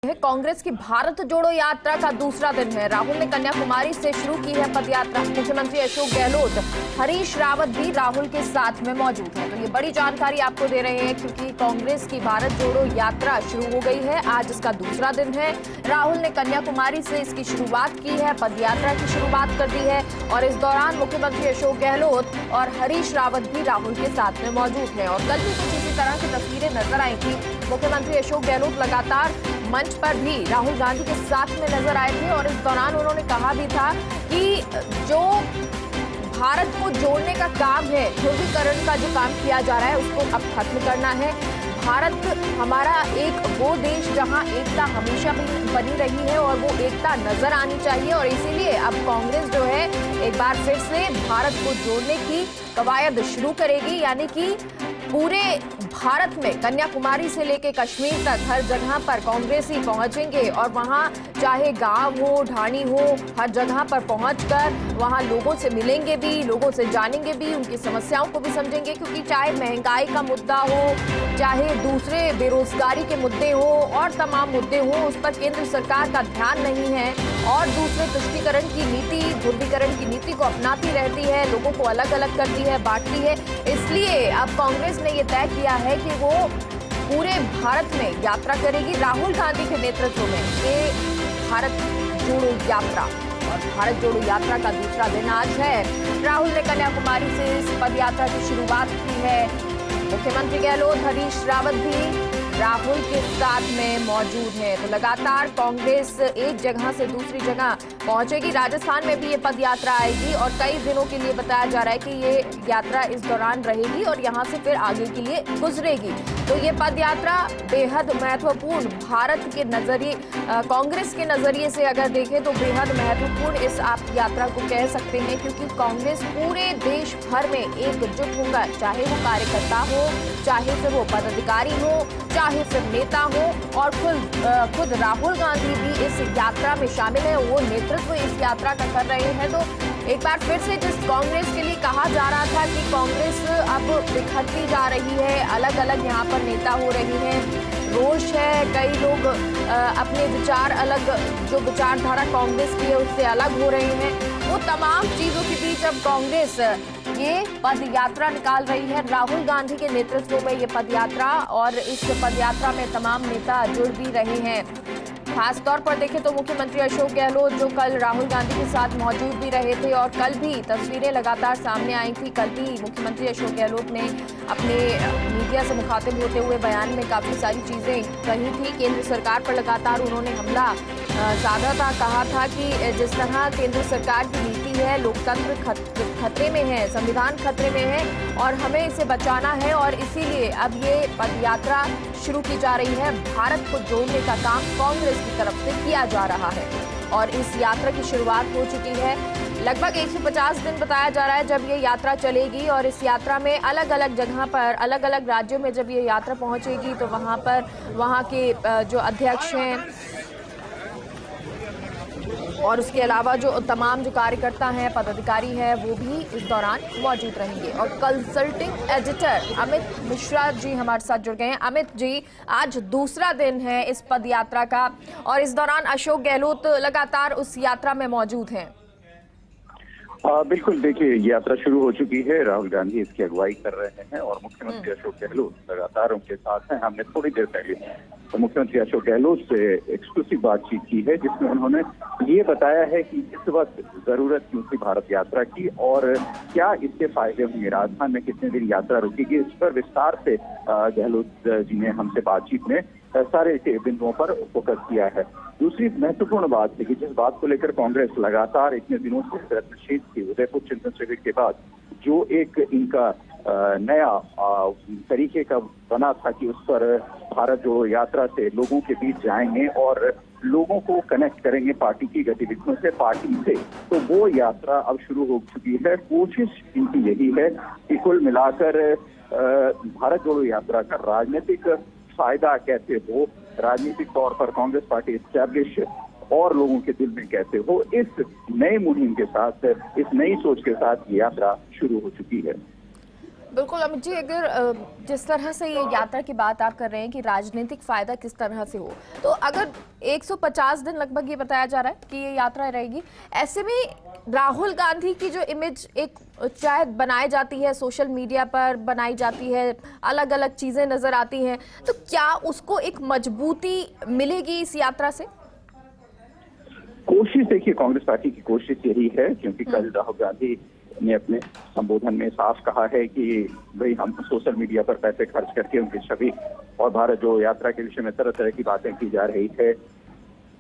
कांग्रेस की भारत जोड़ो यात्रा का दूसरा दिन है। राहुल ने कन्याकुमारी से शुरू की है पदयात्रा। मुख्यमंत्री अशोक गहलोत, हरीश रावत भी राहुल के साथ में मौजूद हैं। तो ये बड़ी जानकारी आपको दे रहे हैं क्योंकि कांग्रेस की भारत जोड़ो यात्रा शुरू हो गई है। आज इसका दूसरा दिन है। राहुल ने कन्याकुमारी से इसकी शुरुआत की है, पदयात्रा की शुरुआत कर दी है और इस दौरान मुख्यमंत्री अशोक गहलोत और हरीश रावत भी राहुल के साथ में मौजूद हैं। और कल भी कुछ इसी तरह की तस्वीरें नजर आई थी। मुख्यमंत्री अशोक गहलोत लगातार मंच पर भी राहुल गांधी के साथ में नजर आए थे और इस दौरान उन्होंने कहा भी था कि जो भारत को जोड़ने का काम है, ध्रुवीकरण का जो काम किया जा रहा है उसको अब खत्म करना है। भारत हमारा एक वो देश जहां एकता हमेशा बनी रही है और वो एकता नजर आनी चाहिए और इसीलिए अब कांग्रेस जो है एक बार फिर से भारत को जोड़ने की कवायद शुरू करेगी। यानी कि पूरे भारत में कन्याकुमारी से लेकर कश्मीर तक हर जगह पर कांग्रेसी पहुंचेंगे और वहां चाहे गांव हो, ढाणी हो, हर जगह पर पहुंचकर वहां लोगों से मिलेंगे भी, लोगों से जानेंगे भी, उनकी समस्याओं को भी समझेंगे। क्योंकि चाहे महंगाई का मुद्दा हो, चाहे दूसरे बेरोजगारी के मुद्दे हो और तमाम मुद्दे हो, उस पर केंद्र सरकार का ध्यान नहीं है और दूसरे तुष्टीकरण की नीति, ध्रुवीकरण की नीति को अपनाती रहती है, लोगों को अलग अलग करती है, बांटती है। इसलिए अब कांग्रेस ने यह तय किया है कि वो पूरे भारत में यात्रा करेगी। राहुल गांधी के नेतृत्व में ये भारत जोड़ो यात्रा और भारत जोड़ो यात्रा का दूसरा दिन आज है। राहुल ने कन्याकुमारी से इस पदयात्रा की शुरुआत की है। मुख्यमंत्री गहलोत, हरीश रावत भी राहुल के साथ में मौजूद है। तो लगातार कांग्रेस एक जगह से दूसरी जगह पहुंचेगी। राजस्थान में भी ये पद यात्रा आएगी और कई दिनों के लिए बताया जा रहा है कि ये यात्रा इस दौरान रहेगी और यहां से फिर आगे के लिए गुजरेगी। तो ये पद यात्रा बेहद महत्वपूर्ण, भारत के नजरिए, कांग्रेस के नजरिए से अगर देखें तो बेहद महत्वपूर्ण इस आप यात्रा को कह सकते हैं क्योंकि कांग्रेस पूरे देश भर में एकजुट होकर, चाहे वो कार्यकर्ता हो, चाहे फिर वो पदाधिकारी हो, चाहे फिर नेता हो और खुद राहुल गांधी भी इस यात्रा में शामिल है। वो नेतृत्व इस यात्रा का कर रहे हैं। तो एक बार फिर से जिस कांग्रेस के लिए कहा जा रहा था कि कांग्रेस अब बिखरती जा रही है, अलग अलग यहाँ पर नेता हो रही हैं, रोष है, कई लोग अपने विचार अलग, जो विचारधारा कांग्रेस की है उससे अलग हो रहे हैं, वो तमाम चीजों के बीच अब कांग्रेस ये पद यात्रा निकाल रही है। राहुल गांधी के नेतृत्व में ये पद यात्रा और इस पद यात्रा में तमाम नेता जुड़ भी रहे हैं। खास तौर पर देखें तो मुख्यमंत्री अशोक गहलोत जो कल राहुल गांधी के साथ मौजूद भी रहे थे और कल भी तस्वीरें लगातार सामने आई थी। कल भी मुख्यमंत्री अशोक गहलोत ने अपने मीडिया से मुखातिब होते हुए बयान में काफी सारी चीजें कही थी। केंद्र सरकार पर लगातार उन्होंने हमला साधा था, कहा था कि जिस तरह केंद्र सरकार की नीति है, लोकतंत्र खतरे में है, संविधान खतरे में है और हमें इसे बचाना है और इसीलिए अब ये पद यात्रा शुरू की जा रही है। भारत को जोड़ने का काम कांग्रेस की तरफ से किया जा रहा है और इस यात्रा की शुरुआत हो चुकी है। लगभग 150 दिन बताया जा रहा है जब ये यात्रा चलेगी और इस यात्रा में अलग अलग जगह पर, अलग अलग राज्यों में जब ये यात्रा पहुंचेगी तो वहां पर वहां के जो अध्यक्ष हैं और उसके अलावा जो तमाम जो कार्यकर्ता हैं, पदाधिकारी हैं, वो भी इस दौरान मौजूद रहेंगे। और कंसल्टिंग एडिटर अमित मिश्रा जी हमारे साथ जुड़ गए हैं। अमित जी, आज दूसरा दिन है इस पद यात्रा का और इस दौरान अशोक गहलोत लगातार उस यात्रा में मौजूद हैं। बिल्कुल, देखिए यात्रा शुरू हो चुकी है। राहुल गांधी इसकी अगुवाई कर रहे हैं और मुख्यमंत्री अशोक गहलोत लगातार उनके साथ हैं। हमने थोड़ी देर पहले तो मुख्यमंत्री अशोक गहलोत से एक्सक्लूसिव बातचीत की है जिसमें उन्होंने ये बताया है कि इस वक्त जरूरत क्यों थी भारत यात्रा की और क्या इसके फायदे होंगे, राजस्थान में कितने दिन यात्रा रुकेगी, इस पर विस्तार से गहलोत जी ने हमसे बातचीत में सारे बिंदुओं पर फोकस किया है। दूसरी महत्वपूर्ण बात है कि जिस बात को लेकर कांग्रेस लगातार इतने दिनों से प्रयत्नशील थी, उदयपुर चिंतन शिविर के बाद जो एक इनका नया तरीके का बना था कि उस पर भारत जोड़ो यात्रा से लोगों के बीच जाएंगे और लोगों को कनेक्ट करेंगे पार्टी की गतिविधियों से, पार्टी से, तो वो यात्रा अब शुरू हो चुकी है। कोशिश इनकी यही है कि कुल मिलाकर भारत जोड़ो यात्रा का राजनीतिक फायदा कैसे हो, राजनीतिक तौर पर कांग्रेस पार्टी एस्टैब्लिश और लोगों के दिल में कैसे हो, इस नए मुहिम के साथ, इस नई सोच के साथ ये यात्रा शुरू हो चुकी है। बिल्कुल अमित जी, अगर जिस तरह से ये यात्रा की बात आप कर रहे हैं कि राजनीतिक फायदा किस तरह से हो, तो अगर 150 दिन लगभग ये बताया जा रहा है कि ये यात्रा रहेगी, ऐसे में राहुल गांधी की जो इमेज एक शायद बनाई जाती है, सोशल मीडिया पर बनाई जाती है, अलग अलग चीजें नजर आती हैं, तो क्या उसको एक मजबूती मिलेगी इस यात्रा से? कोशिश देखिए, कांग्रेस पार्टी की कोशिश यही है, क्योंकि कल राहुल गांधी ने अपने संबोधन में साफ कहा है कि भाई हम सोशल मीडिया पर पैसे खर्च करके उनकी छवि और भारत जो यात्रा के विषय में तरह तरह की बातें की जा रही है,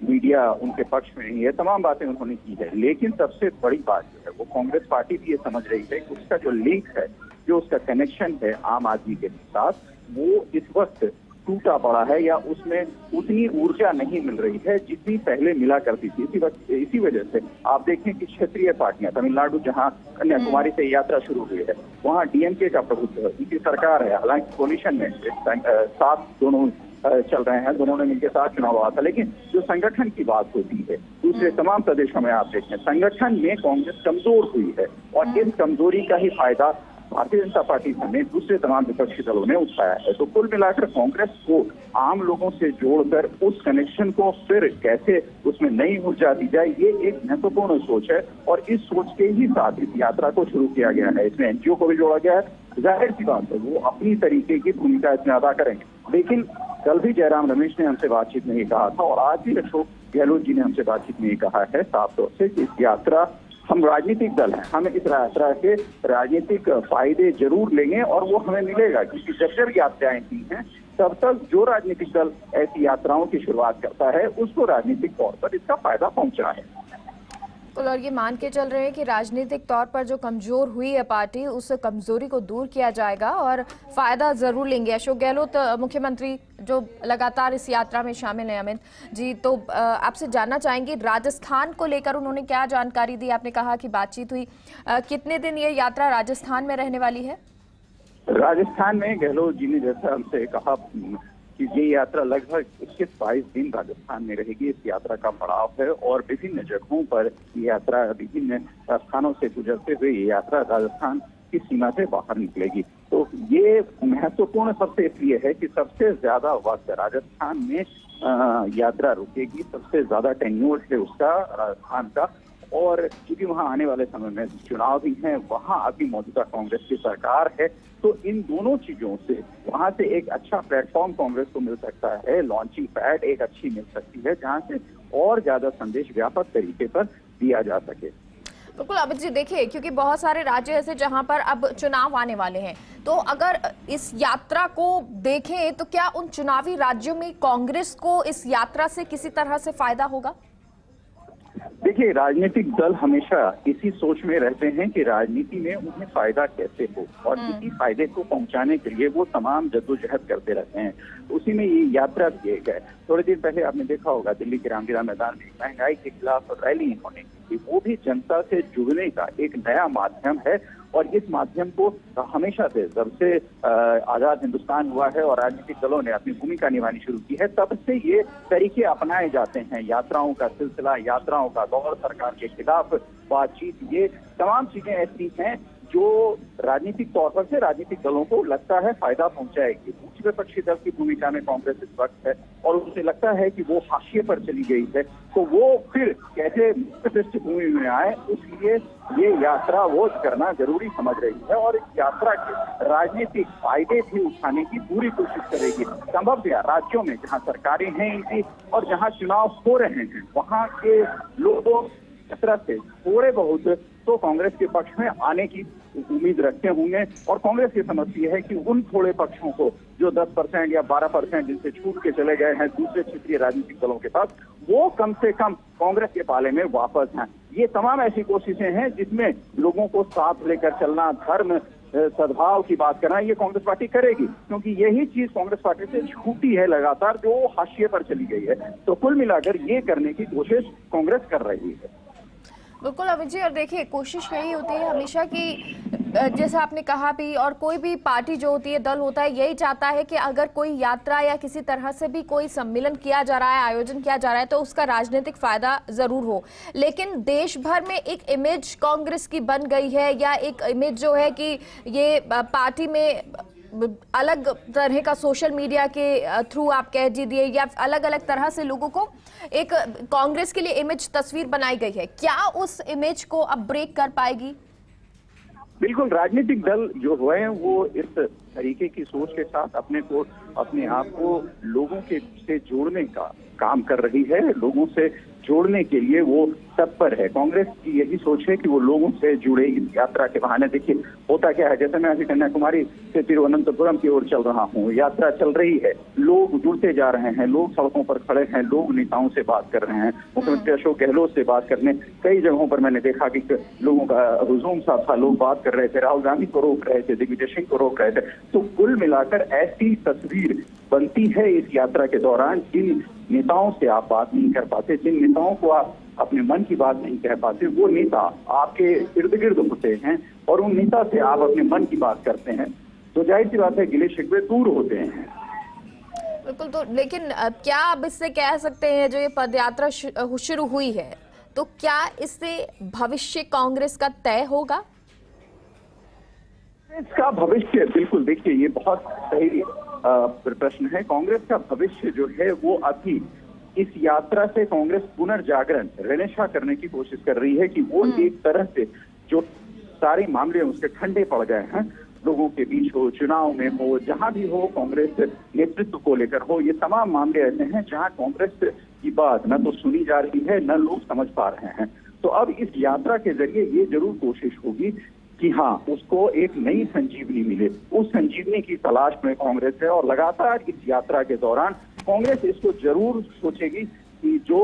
मीडिया उनके पक्ष में नहीं है, तमाम बातें उन्होंने की है। लेकिन सबसे बड़ी बात जो है वो कांग्रेस पार्टी भी ये समझ रही है कि उसका जो लिंक है, जो उसका कनेक्शन है आम आदमी के साथ, वो इस वक्त टूटा पड़ा है या उसमें उतनी ऊर्जा नहीं मिल रही है जितनी पहले मिला करती थी। इसी वजह से आप देखें कि क्षेत्रीय पार्टियां, तमिलनाडु जहां कन्याकुमारी से यात्रा शुरू हुई है, वहां डीएमके का प्रभुत्व है, उनकी सरकार है, हालांकि कोलिशन में साथ दोनों चल रहे हैं, दोनों ने मिलकर साथ चुनाव हुआ था। लेकिन जो संगठन की बात होती है, दूसरे तमाम प्रदेशों में आप देखें संगठन में कांग्रेस कमजोर हुई है और इस कमजोरी का ही फायदा भारतीय जनता पार्टी समेत दूसरे तमाम विपक्षी दलों ने उठाया है। तो कुल मिलाकर कांग्रेस को आम लोगों से जोड़कर उस कनेक्शन को फिर कैसे उसमें नई ऊर्जा दी जाए, ये एक महत्वपूर्ण सोच है और इस सोच के ही साथ इस यात्रा को शुरू किया गया है। इसमें एनजीओ को भी जोड़ा गया है। जाहिर सी बात है वो अपनी तरीके की भूमिका इसमें अदा करेंगे। लेकिन कल भी जयराम रमेश ने हमसे बातचीत में ये कहा था और आज भी अशोक गहलोत जी ने हमसे बातचीत में ये कहा है साफ तौर से कि इस यात्रा, हम राजनीतिक दल हैं, हमें इस यात्रा के राजनीतिक फायदे जरूर लेंगे और वो हमें मिलेगा, क्योंकि जब जब यात्राएं की हैं तब तक जो राजनीतिक दल ऐसी यात्राओं की शुरुआत करता है उसको राजनीतिक तौर पर इसका फायदा पहुंचा है। और ये मान के चल रहे हैं कि राजनीतिक तौर पर जो कमजोर हुई है पार्टी, उस कमजोरी को दूर किया जाएगा और फायदा जरूर लेंगे। अशोक गहलोत मुख्यमंत्री जो लगातार इस यात्रा में शामिल हैं अमित जी, तो आपसे जानना चाहेंगे राजस्थान को लेकर उन्होंने क्या जानकारी दी? आपने कहा कि बातचीत हुई, कितने दिन ये यात्रा राजस्थान में रहने वाली है? राजस्थान में गहलोत जी ने जैसा हमसे कहा कि ये यात्रा लगभग 21-22 दिन राजस्थान में रहेगी। इस यात्रा का पड़ाव है और विभिन्न जगहों पर ये यात्रा, विभिन्न स्थानों से गुजरते हुए ये यात्रा राजस्थान की सीमा से बाहर निकलेगी। तो ये महत्वपूर्ण सबसे इसलिए है कि सबसे ज्यादा वक्त राजस्थान में यात्रा रुकेगी, सबसे ज्यादा टेन्योर है उसका राजस्थान का। और क्योंकि वहां आने वाले समय में चुनाव भी हैं, वहां अभी मौजूदा कांग्रेस की सरकार है, तो इन दोनों चीजों से वहां से एक अच्छा प्लेटफॉर्म कांग्रेस को मिल सकता है, लॉन्चिंग पैड एक अच्छी मिल सकती है जहां से और ज्यादा संदेश व्यापक तरीके पर दिया जा सके। बिल्कुल अमित जी, देखिए क्योंकि बहुत सारे राज्य ऐसे जहां पर अब चुनाव आने वाले हैं, तो अगर इस यात्रा को देखें तो क्या उन चुनावी राज्यों में कांग्रेस को इस यात्रा से किसी तरह से फायदा होगा? देखिए, राजनीतिक दल हमेशा इसी सोच में रहते हैं कि राजनीति में उन्हें फायदा कैसे हो और इसी फायदे को पहुंचाने के लिए वो तमाम जद्दोजहद करते रहते हैं। उसी में ये यात्रा भी एक है। थोड़े दिन पहले आपने देखा होगा दिल्ली के रामलीला मैदान में महंगाई के खिलाफ रैली इन्होंने की, वो भी जनता से जुड़ने का एक नया माध्यम है और इस माध्यम को हमेशा से, जब से आजाद हिंदुस्तान हुआ है और राजनीतिक दलों ने अपनी भूमिका निभानी शुरू की है, तब से ये तरीके अपनाए जाते हैं। यात्राओं का सिलसिला, यात्राओं का दौर, सरकार के खिलाफ बातचीत, ये तमाम चीजें ऐसी हैं जो राजनीतिक तौर पर से राजनीतिक दलों को लगता है फायदा पहुंचाएगी। उच्च विपक्षी दल की भूमिका में कांग्रेस इस वक्त है और उसे लगता है कि वो हाशिए पर चली गई है, तो वो फिर कैसे पृष्ठभूमि में आए, इसलिए ये यात्रा वो करना जरूरी समझ रही है और इस यात्रा के राजनीतिक फायदे भी उठाने की पूरी कोशिश करेगी। संभवतः राज्यों में जहाँ सरकारें हैं इनकी और जहाँ चुनाव हो रहे हैं, वहाँ के लोगों यात्रा से थोड़े बहुत तो कांग्रेस के पक्ष में आने की उम्मीद रखते होंगे और कांग्रेस की समझती है कि उन थोड़े पक्षों को जो 10% या 12% जिनसे छूट के चले गए हैं दूसरे क्षेत्रीय राजनीतिक दलों के पास, वो कम से कम कांग्रेस के पाले में वापस हैं। ये तमाम ऐसी कोशिशें हैं जिसमें लोगों को साथ लेकर चलना, धर्म सद्भाव की बात करना, ये कांग्रेस पार्टी करेगी, क्योंकि यही चीज कांग्रेस पार्टी से छूटी है लगातार, जो हाशिए पर चली गई है। तो कुल मिलाकर ये करने की कोशिश कांग्रेस कर रही है। बिल्कुल अमित जी, और देखिए कोशिश यही होती है हमेशा कि जैसा आपने कहा भी, और कोई भी पार्टी जो होती है, दल होता है, यही चाहता है कि अगर कोई यात्रा या किसी तरह से भी कोई सम्मेलन किया जा रहा है, आयोजन किया जा रहा है, तो उसका राजनीतिक फायदा जरूर हो। लेकिन देश भर में एक इमेज कांग्रेस की बन गई है, या एक इमेज जो है कि ये पार्टी में अलग तरह का सोशल मीडिया के थ्रू आप कह दीजिए, या अलग अलग तरह से लोगों को एक कांग्रेस के लिए इमेज तस्वीर बनाई गई है। क्या उस इमेज को अब ब्रेक कर पाएगी? बिल्कुल, राजनीतिक दल जो हुए हैं वो इस तरीके की सोच के साथ अपने आप को लोगों के से जोड़ने का काम कर रही है, लोगों से जोड़ने के लिए वो तत्पर है। कांग्रेस की यही सोच है कि वो लोगों से जुड़े इस यात्रा के बहाने। देखिए होता क्या है, जैसे मैं अभी कन्याकुमारी से तिरुवनंतपुरम की ओर चल रहा हूँ, यात्रा चल रही है, लोग जुड़ते जा रहे हैं, लोग सड़कों पर खड़े हैं, लोग नेताओं से बात कर रहे हैं। मुख्यमंत्री अशोक गहलोत से बात करने कई जगहों पर मैंने देखा कि लोगों का हुजूम सा था, लोग बात कर रहे थे, राहुल गांधी को रोक रहे थे, दिग्विजय सिंह को रोक रहे थे। तो कुल मिलाकर ऐसी तस्वीर बनती है इस यात्रा के दौरान, जिन नेताओं से आप बात नहीं कर पाते, जिन नेताओं को आप अपने मन की बात नहीं कह पाते, वो नेता आपके इर्द गिर्द होते हैं और उन नेता से आप अपने मन की बात करते हैं, तो जाहिर सी बात है गिले शिकवे दूर होते हैं। बिल्कुल। तो लेकिन क्या अब इससे कह सकते हैं, जो ये पदयात्रा शुरू हुई है, तो क्या इससे भविष्य कांग्रेस का तय होगा? इसका भविष्य, बिल्कुल, देखिए ये बहुत सही प्रश्न है। कांग्रेस का भविष्य जो है वो अभी इस यात्रा से कांग्रेस पुनर्जागरण रेनेशा करने की कोशिश कर रही है कि वो एक तरह से जो सारे मामले उसके ठंडे पड़ गए हैं, लोगों के बीच हो, चुनाव में हो, जहां भी हो, कांग्रेस नेतृत्व को लेकर हो, ये तमाम मामले ऐसे हैं जहां कांग्रेस की बात न तो सुनी जा रही है, न लोग समझ पा रहे हैं। तो अब इस यात्रा के जरिए ये जरूर कोशिश होगी कि हाँ, उसको एक नई संजीवनी मिले। उस संजीवनी की तलाश में कांग्रेस है और लगातार इस यात्रा के दौरान कांग्रेस इसको जरूर सोचेगी कि जो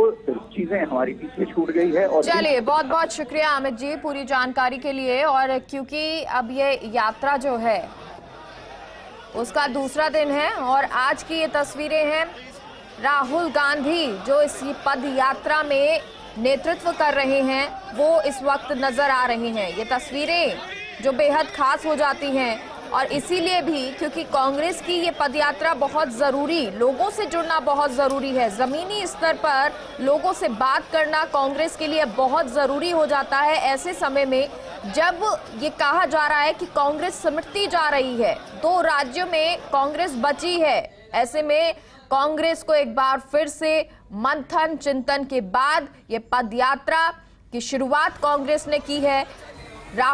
चीजें हमारी पीछे छूट गई है। और चलिए, बहुत बहुत शुक्रिया अमित जी पूरी जानकारी के लिए। और क्योंकि अब ये यात्रा जो है उसका दूसरा दिन है और आज की ये तस्वीरें हैं राहुल गांधी जो इस पद यात्रा में नेतृत्व कर रहे हैं, वो इस वक्त नजर आ रही हैं। ये तस्वीरें जो बेहद खास हो जाती हैं, और इसीलिए भी क्योंकि कांग्रेस की ये पदयात्रा बहुत जरूरी, लोगों से जुड़ना बहुत जरूरी है, जमीनी स्तर पर लोगों से बात करना कांग्रेस के लिए बहुत जरूरी हो जाता है। ऐसे समय में जब ये कहा जा रहा है कि कांग्रेस सिमटती जा रही है, 2 राज्यों में कांग्रेस बची है, ऐसे में कांग्रेस को एक बार फिर से मंथन चिंतन के बाद ये पदयात्रा की शुरुआत कांग्रेस ने की है। राहुल